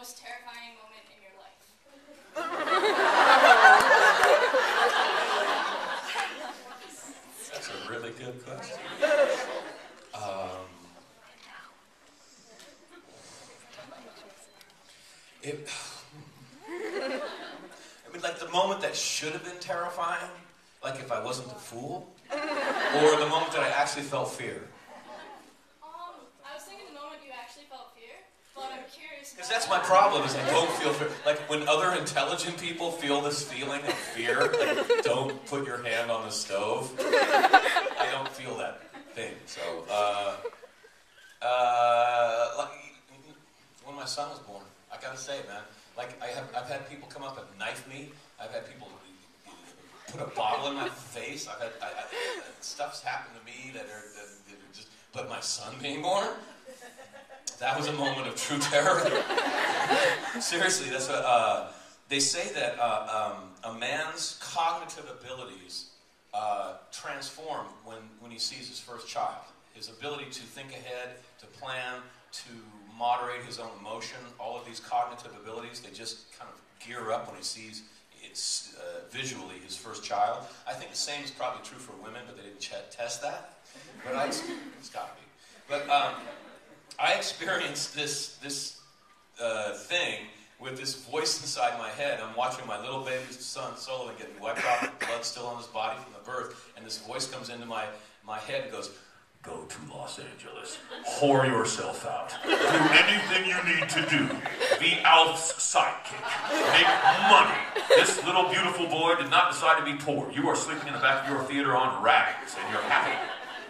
most terrifying moment in your life? That's a really good question. I mean, like the moment that should have been terrifying, like if I wasn't a fool, or the moment that I actually felt fear. I was thinking the moment you actually felt fear, but I'm curious. Because that's my problem, is I don't feel fear. Like when other intelligent people feel this feeling of fear, like don't put your hand on the stove, I don't feel that thing. So, like when my son was born, I gotta say, man, like I've had people come up and knife me. I've had people put a bottle in my face. I've had stuff's happened to me that are just. But my son being born, that was a moment of true terror. Seriously, that's what they say that a man's cognitive abilities transform when he sees his first child. His ability to think ahead, to plan, to moderate his own emotion, all of these cognitive abilities, they just kind of gear up when he sees it's visually his first child. I think the same is probably true for women, but they didn't test that. But it's got to be. But I experienced this thing with this voice inside my head. I'm watching my little baby son Sullivan getting wiped off with blood still on his body from the birth, and this voice comes into my head and goes, "Go to Los Angeles, whore yourself out, do anything you need to do, be Alf's sidekick, make money. This little beautiful boy did not decide to be poor. You are sleeping in the back of your theater on rags, and you're happy,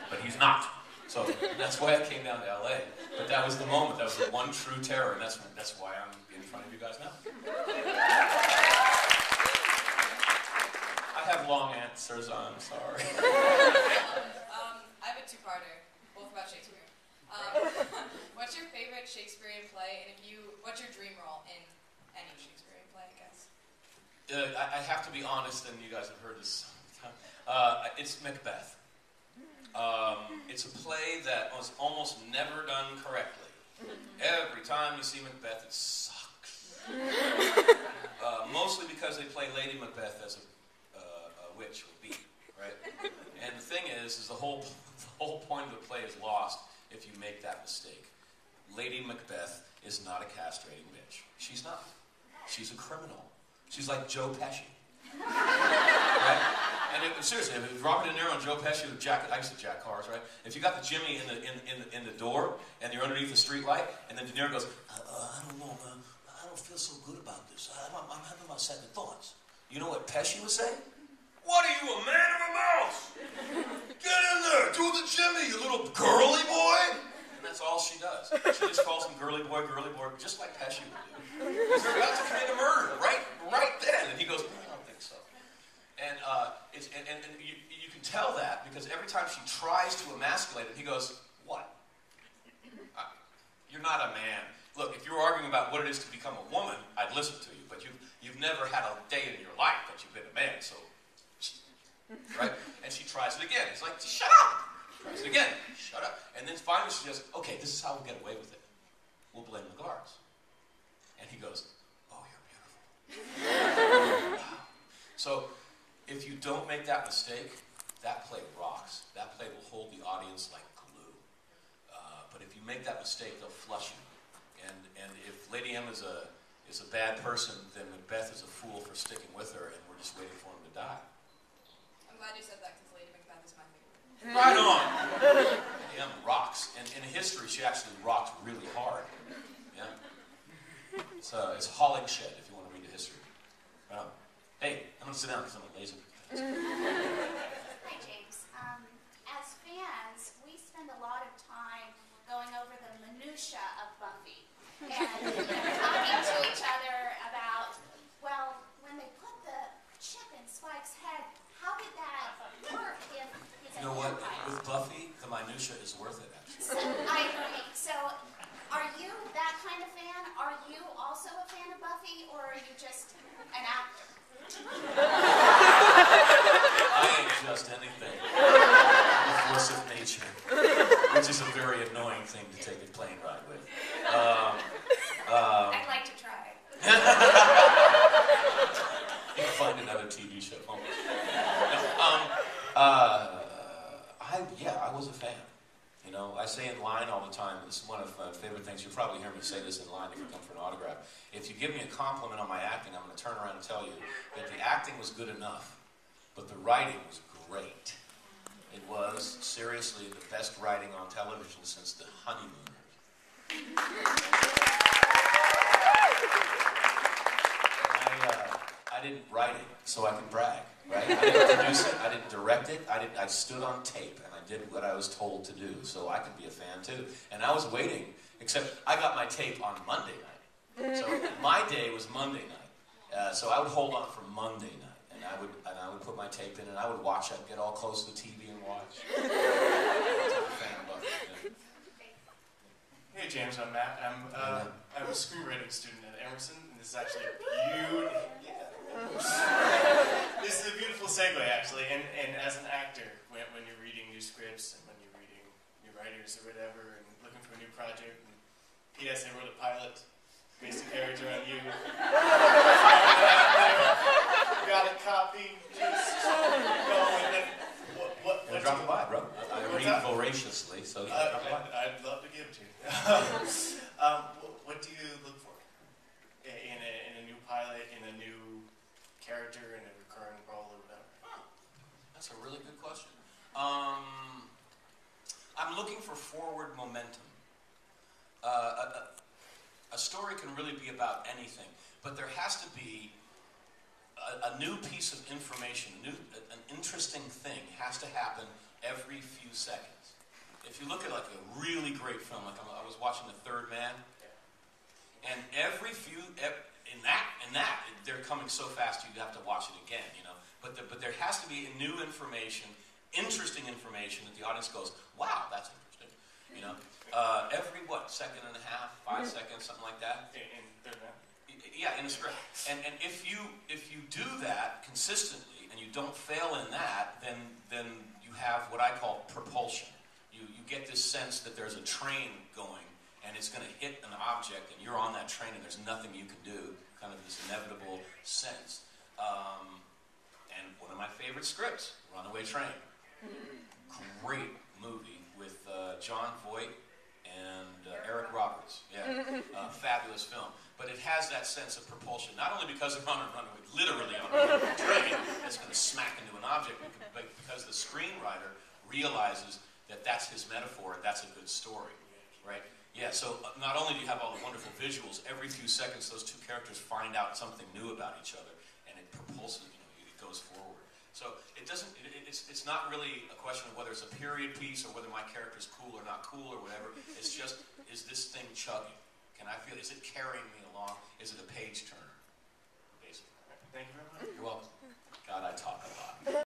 but he's not." So that's why I came down to LA. But that was the moment, that was the one true terror, and that's why I'm in front of you guys now. I have long answers, I'm sorry. I have a two-parter, both about Shakespeare. What's your favorite Shakespearean play, and what's your dream role in any Shakespearean play, I guess? I have to be honest, and you guys have heard this. It's Macbeth. It's a play that was almost never done correctly. Every time you see Macbeth, it sucks. Mostly because they play Lady Macbeth as a witch or beat, right? And the thing is the whole point of the play is lost if you make that mistake. Lady Macbeth is not a castrating bitch. She's not. She's a criminal. She's like Joe Pesci. Right? And seriously, if it was Robert De Niro and Joe Pesci with Jack, I used to jack cars, right? If you got the Jimmy in the door and you're underneath the street light, and then De Niro goes, I don't know, man, I don't feel so good about this. I'm having my second thoughts. You know what Pesci would say? What are you, a man or a mouse? Get in there, do the Jimmy, you little girly boy. And that's all she does. She just calls him girly boy, just like Pesci would do. Because they're about to commit a murder, right then. And he goes, I don't think so. And you can tell that because every time she tries to emasculate him, he goes, what? You're not a man. Look, if you were arguing about what it is to become a woman, I'd listen to you. But you've never had a day in your life that you've been a man, so... Right? And she tries it again. He's like, shut up! Tries it again. Shut up. And then finally she says, okay, this is how we'll get away with it. We'll blame the guards. And he goes, oh, you're beautiful. Wow. So, if you don't make that mistake, that play rocks. That play will hold the audience like glue. But if you make that mistake, they'll flush you. And if Lady M is a bad person, then Macbeth is a fool for sticking with her, and we're just waiting for him to die. I'm glad you said that because Lady Macbeth is my favorite. Right on! Lady M rocks. And in history, she actually rocked really hard. Yeah. It's Holingshed, if you want to read the history. Hey, I'm going to sit down because I'm a lazy. Hi, James. As fans, we spend a lot of time going over the minutiae of Buffy and talking to each other about, well, when they put the chip in Spike's head, how did that work if he's a You know what? vampire? With Buffy, the minutia is worth it, actually. So, I agree. So, are you that kind of fan? Are you also a fan of Buffy, or are you just an actor? I ain't just anything. I'm a force of nature, which is a very annoying thing to take a plane ride with. I'd like to try. say in line all the time, this is one of my favorite things. You'll probably hear me say this in line if you come for an autograph. If you give me a compliment on my acting, I'm going to turn around and tell you that the acting was good enough, but the writing was great. It was, seriously, the best writing on television since The Honeymooners. I didn't write it so I can brag, right? I didn't produce it, I didn't direct it, I stood on tape and I did what I was told to do, so I could be a fan too. And I was waiting, except I got my tape on Monday night. So my day was Monday night. So I would hold on for Monday night, and I would put my tape in and I would watch. I'd get all close to the TV and watch. Hey James, I'm Matt. I'm a screenwriting student at Emerson, and this is actually a beautiful. This is a beautiful segue, actually. And as an actor, when you're reading new scripts and when you're reading new writers or whatever, and looking for a new project, and P.S. I wrote a pilot based a character on you. Got a copy. Just go with it. What drop it by, bro. I read voraciously, so drop it by. I'd love to give it to you. What do you look for in a new pilot, in a new character, in a recurring role, or whatever? That's a really good question. I'm looking for forward momentum. A story can really be about anything, but there has to be a new piece of information, an interesting thing has to happen every few seconds. If you look at like a really great film, like I was watching The Third Man, and in that they're coming so fast you have to watch it again, you know. But there has to be new information, interesting information that the audience goes, wow, that's interesting, you know. Every second and a half, 5 seconds, something like that. In Third Man. Yeah, in a script. And if you do that consistently and you don't fail in that, then you have what I call propulsion. You get this sense that there's a train going and it's going to hit an object and you're on that train and there's nothing you can do, kind of this inevitable sense. And one of my favorite scripts, Runaway Train. Great movie with John Voight and Eric Roberts. Yeah, fabulous film. But it has that sense of propulsion, not only because they're on a runaway, literally on a runaway train that's going to smack into an object, but because the screenwriter realizes that that's his metaphor and that's a good story, right? Yeah, so not only do you have all the wonderful visuals, every few seconds those two characters find out something new about each other, and it propulses, you know, it goes forward. So it's not really a question of whether it's a period piece or whether my character's cool or not cool or whatever. It's just, is this thing chugging? Can I feel, is it carrying me along? Is it a page turner? Basically. Thank you very much. You're welcome. God, I talk a lot.